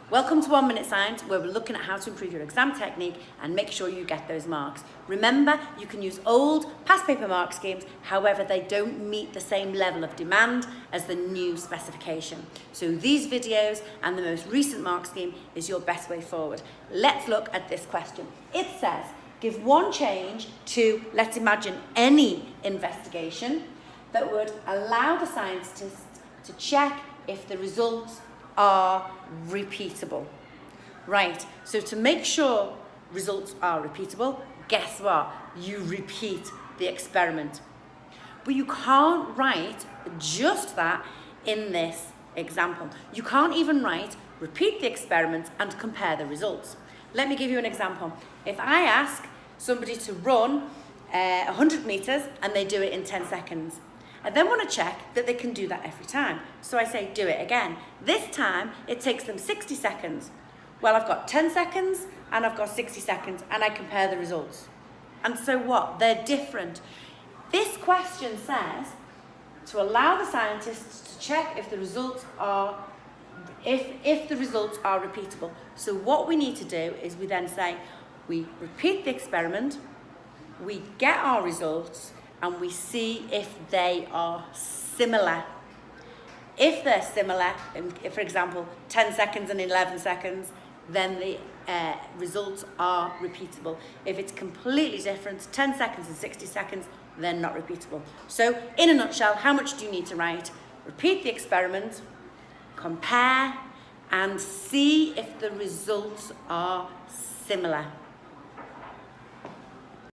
Welcome to 1 Minute Science, where we're looking at how to improve your exam technique and make sure you get those marks. Remember, you can use old past paper mark schemes, however they don't meet the same level of demand as the new specification. So these videos and the most recent mark scheme is your best way forward. Let's look at this question. It says, give one change to, let's imagine, any investigation that would allow the scientist to check if the results are repeatable. Right, so to make sure results are repeatable, guess what? You repeat the experiment. But you can't write just that in this example. You can't even write repeat the experiment and compare the results. Let me give you an example. If I ask somebody to run 100 meters and they do it in 10 seconds, I then want to check that they can do that every time. So I say, do it again. This time, it takes them 60 seconds. Well, I've got 10 seconds and I've got 60 seconds, and I compare the results. And so what? They're different. This question says to allow the scientists to check if the results are if the results are repeatable. So what we need to do is we then say, we repeat the experiment, we get our results, and we see if they are similar. If they're similar, for example, 10 seconds and 11 seconds, then the results are repeatable. If it's completely different, 10 seconds and 60 seconds, they're not repeatable. So in a nutshell, how much do you need to write? Repeat the experiment, compare, and see if the results are similar.